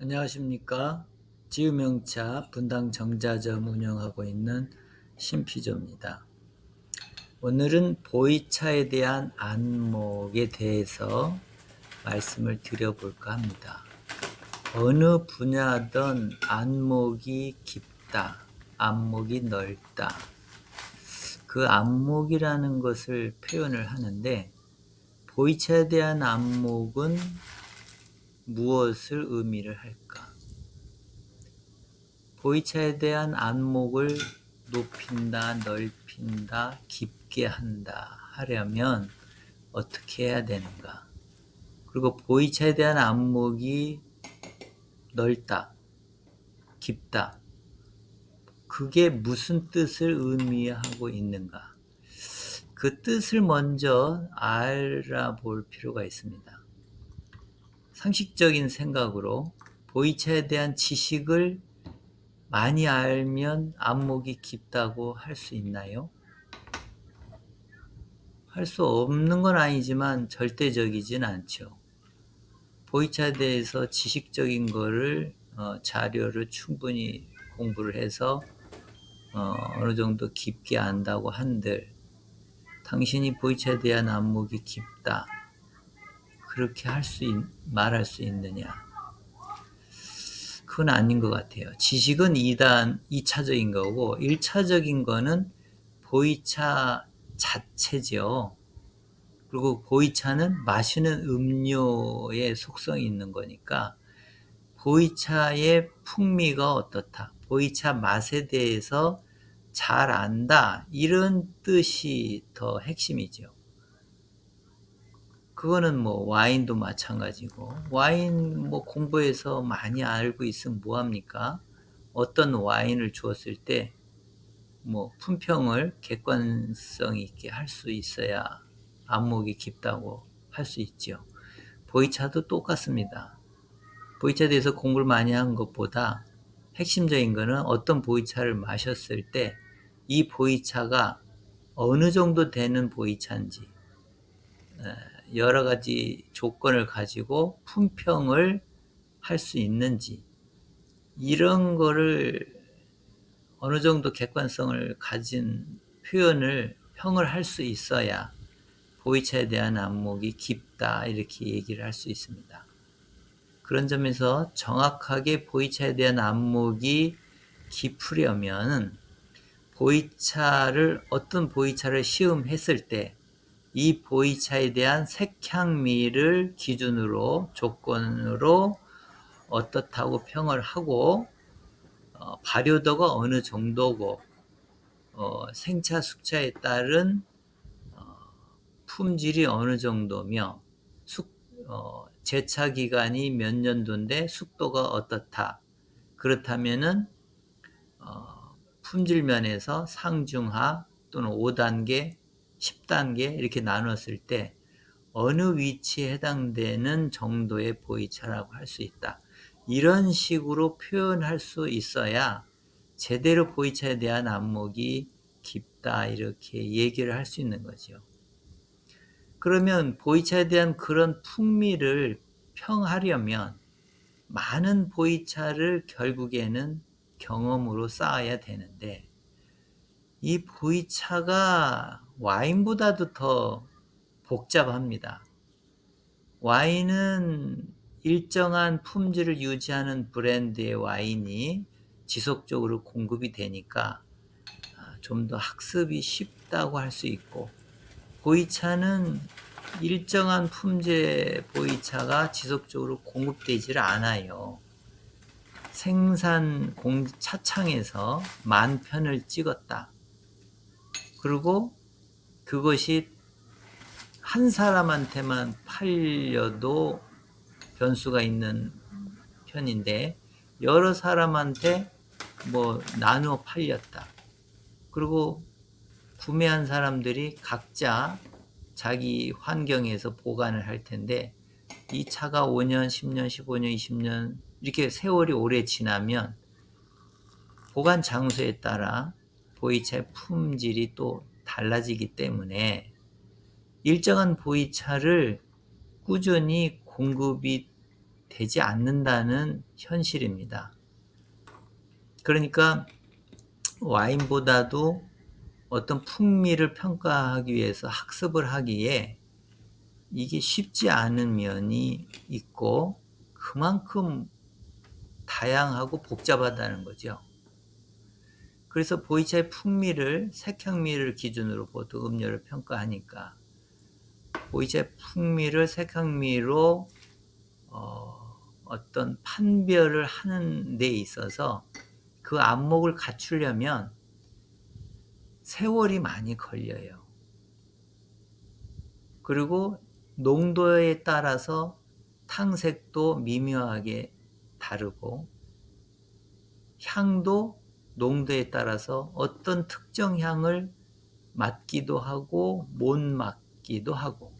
안녕하십니까. 지유명차 분당 정자점 운영하고 있는 신피조입니다. 오늘은 보이차에 대한 안목에 대해서 말씀을 드려볼까 합니다. 어느 분야든 안목이 깊다, 안목이 넓다. 그 안목이라는 것을 표현을 하는데, 보이차에 대한 안목은 무엇을 의미를 할까? 보이차에 대한 안목을 높인다, 넓힌다, 깊게 한다 하려면 어떻게 해야 되는가? 그리고 보이차에 대한 안목이 넓다, 깊다. 그게 무슨 뜻을 의미하고 있는가? 그 뜻을 먼저 알아볼 필요가 있습니다. 상식적인 생각으로 보이차에 대한 지식을 많이 알면 안목이 깊다고 할 수 있나요? 할 수 없는 건 아니지만 절대적이진 않죠. 보이차에 대해서 지식적인 거를 자료를 충분히 공부를 해서 어느 정도 깊게 안다고 한들 당신이 보이차에 대한 안목이 깊다 그렇게 말할 수 있느냐? 그건 아닌 것 같아요. 지식은 2차적인 거고 1차적인 거는 보이차 자체죠. 그리고 보이차는 마시는 음료의 속성이 있는 거니까 보이차의 풍미가 어떻다, 보이차 맛에 대해서 잘 안다, 이런 뜻이 더 핵심이죠. 그거는 뭐 와인도 마찬가지고, 와인 뭐 공부해서 많이 알고 있으면 뭐합니까? 어떤 와인을 주었을 때 뭐 품평을 객관성 있게 할 수 있어야 안목이 깊다고 할 수 있죠. 보이차도 똑같습니다. 보이차에 대해서 공부를 많이 한 것보다 핵심적인 거는 어떤 보이차를 마셨을 때 이 보이차가 어느 정도 되는 보이차인지, 여러 가지 조건을 가지고 품평을 할 수 있는지, 이런 거를 어느 정도 객관성을 가진 평을 할 수 있어야 보이차에 대한 안목이 깊다 이렇게 얘기를 할 수 있습니다. 그런 점에서 정확하게 보이차에 대한 안목이 깊으려면 어떤 보이차를 시음했을 때 이 보이차에 대한 색향미를 기준으로 조건으로 어떻다고 평을 하고 발효도가 어느 정도고 생차 숙차에 따른 품질이 어느 정도며 제차 기간이 몇 년도인데 숙도가 어떻다. 그렇다면은 품질 면에서 상중하 또는 5단계, 10단계 이렇게 나눴을 때 어느 위치에 해당되는 정도의 보이차라고 할 수 있다. 이런 식으로 표현할 수 있어야 제대로 보이차에 대한 안목이 깊다 이렇게 얘기를 할 수 있는 거죠. 그러면 보이차에 대한 그런 풍미를 평하려면 많은 보이차를 결국에는 경험으로 쌓아야 되는데, 이 보이차가 와인보다도 더 복잡합니다. 와인은 일정한 품질을 유지하는 브랜드의 와인이 지속적으로 공급이 되니까 좀 더 학습이 쉽다고 할 수 있고, 보이차는 일정한 품질의 보이차가 지속적으로 공급되질 않아요. 차창에서 만 편을 찍었다. 그리고 그것이 한 사람한테만 팔려도 변수가 있는 편인데 여러 사람한테 뭐 나누어 팔렸다. 그리고 구매한 사람들이 각자 자기 환경에서 보관을 할 텐데 이 차가 5년, 10년, 15년, 20년 이렇게 세월이 오래 지나면 보관 장소에 따라 보이차의 품질이 또 달라지기 때문에 일정한 보이차를 꾸준히 공급이 되지 않는다는 현실입니다. 그러니까 와인보다도 어떤 풍미를 평가하기 위해서 학습을 하기에 이게 쉽지 않은 면이 있고 그만큼 다양하고 복잡하다는 거죠. 그래서 보이차의 풍미를 색향미를 기준으로 보통 음료를 평가하니까 보이차의 풍미를 색향미로 어떤 판별을 하는 데 있어서 그 안목을 갖추려면 세월이 많이 걸려요. 그리고 농도에 따라서 탕색도 미묘하게 다르고 향도 농도에 따라서 어떤 특정 향을 맡기도 하고 못 맡기도 하고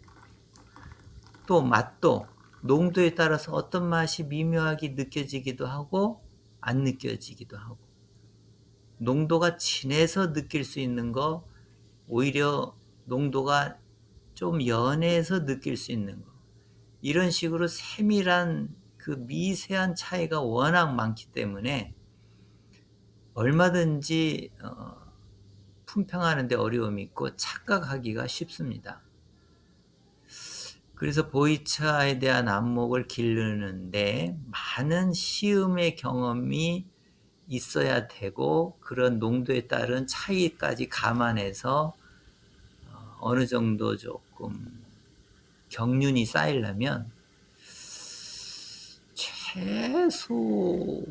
또 맛도 농도에 따라서 어떤 맛이 미묘하게 느껴지기도 하고 안 느껴지기도 하고 농도가 진해서 느낄 수 있는 거 오히려 농도가 좀 연해서 느낄 수 있는 거 이런 식으로 세밀한 그 미세한 차이가 워낙 많기 때문에 얼마든지 품평하는 데 어려움이 있고 착각하기가 쉽습니다. 그래서 보이차에 대한 안목을 기르는데 많은 시음의 경험이 있어야 되고 그런 농도에 따른 차이까지 감안해서 어느 정도 조금 경륜이 쌓이려면 최소로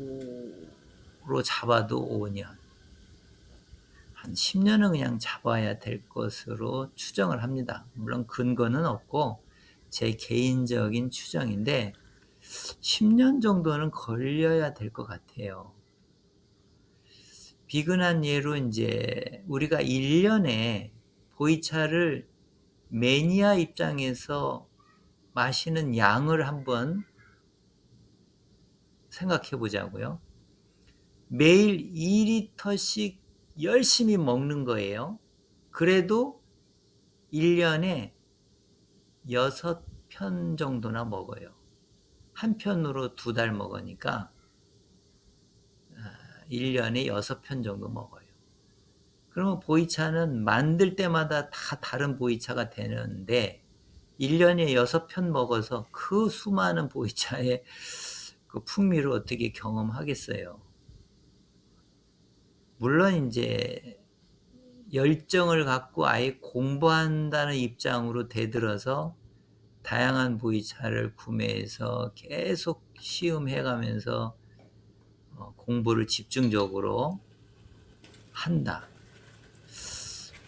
잡아도 5년, 한 10년은 그냥 잡아야 될 것으로 추정을 합니다. 물론 근거는 없고 제 개인적인 추정인데 10년 정도는 걸려야 될 것 같아요. 비근한 예로 이제 우리가 1년에 보이차를 매니아 입장에서 마시는 양을 한번 생각해 보자고요. 매일 2리터씩 열심히 먹는 거예요. 그래도 1년에 6편 정도나 먹어요. 한 편으로 2달 먹으니까 1년에 6편 정도 먹어요. 그러면 보이차는 만들 때마다 다 다른 보이차가 되는데 1년에 6편 먹어서 그 수많은 보이차의 그 풍미를 어떻게 경험하겠어요. 물론 이제 열정을 갖고 아예 공부한다는 입장으로 대들어서 다양한 보이차를 구매해서 계속 시음해가면서 공부를 집중적으로 한다.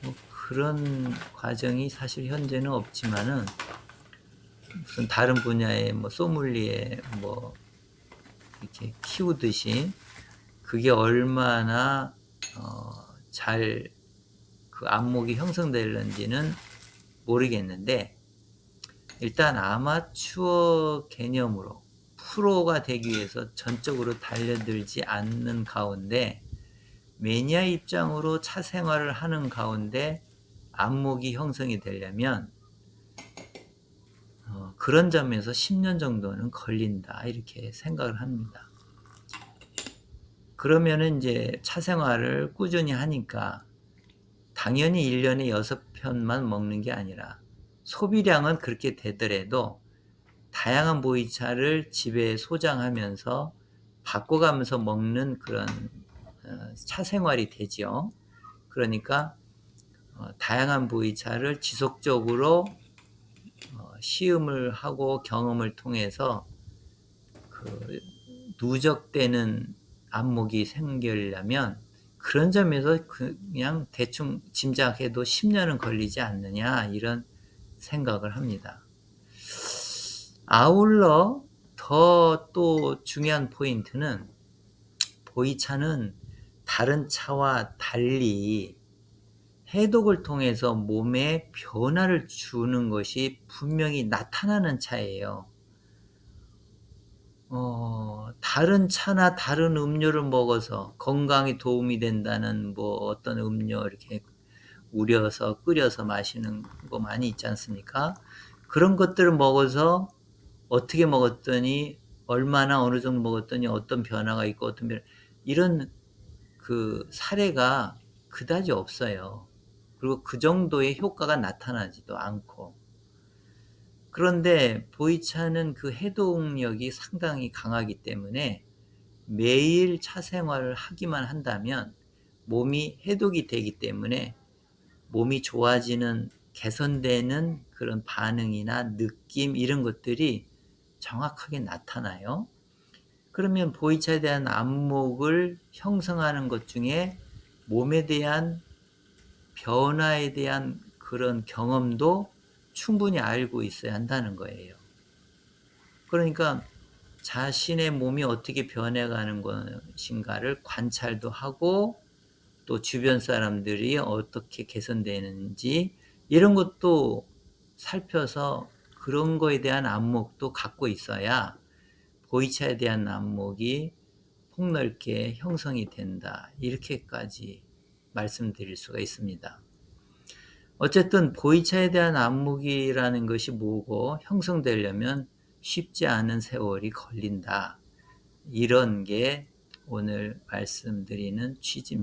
뭐 그런 과정이 사실 현재는 없지만은 무슨 다른 분야의 뭐 소믈리에 뭐 이렇게 키우듯이 그게 얼마나 잘 그 안목이 형성될는지는 모르겠는데 일단 아마추어 개념으로 프로가 되기 위해서 전적으로 달려들지 않는 가운데 매니아 입장으로 차 생활을 하는 가운데 안목이 형성이 되려면 그런 점에서 10년 정도는 걸린다 이렇게 생각을 합니다. 그러면은 이제 차 생활을 꾸준히 하니까 당연히 1년에 6편만 먹는 게 아니라 소비량은 그렇게 되더라도 다양한 보이차를 집에 소장하면서 바꿔가면서 먹는 그런 차 생활이 되죠. 그러니까 다양한 보이차를 지속적으로 시음을 하고 경험을 통해서 그 누적되는 안목이 생기려면 그런 점에서 그냥 대충 짐작해도 10년은 걸리지 않느냐 이런 생각을 합니다. 아울러 더 또 중요한 포인트는 보이차는 다른 차와 달리 해독을 통해서 몸에 변화를 주는 것이 분명히 나타나는 차예요. 다른 차나 다른 음료를 먹어서 건강에 도움이 된다는 뭐 어떤 음료 이렇게 우려서 끓여서 마시는 거 많이 있지 않습니까? 그런 것들을 먹어서 어떻게 먹었더니 얼마나 어느 정도 먹었더니 어떤 변화가 있고 이런 그 사례가 그다지 없어요. 그리고 그 정도의 효과가 나타나지도 않고. 그런데 보이차는 그 해독력이 상당히 강하기 때문에 매일 차 생활을 하기만 한다면 몸이 해독이 되기 때문에 몸이 좋아지는, 개선되는 그런 반응이나 느낌 이런 것들이 정확하게 나타나요. 그러면 보이차에 대한 안목을 형성하는 것 중에 몸에 대한 변화에 대한 그런 경험도 충분히 알고 있어야 한다는 거예요. 그러니까 자신의 몸이 어떻게 변해가는 것인가를 관찰도 하고 또 주변 사람들이 어떻게 개선되는지 이런 것도 살펴서 그런 거에 대한 안목도 갖고 있어야 보이차에 대한 안목이 폭넓게 형성이 된다. 이렇게까지 말씀드릴 수가 있습니다. 어쨌든 보이차에 대한 안목이라는 것이 뭐고 형성되려면 쉽지 않은 세월이 걸린다. 이런 게 오늘 말씀드리는 취지입니다.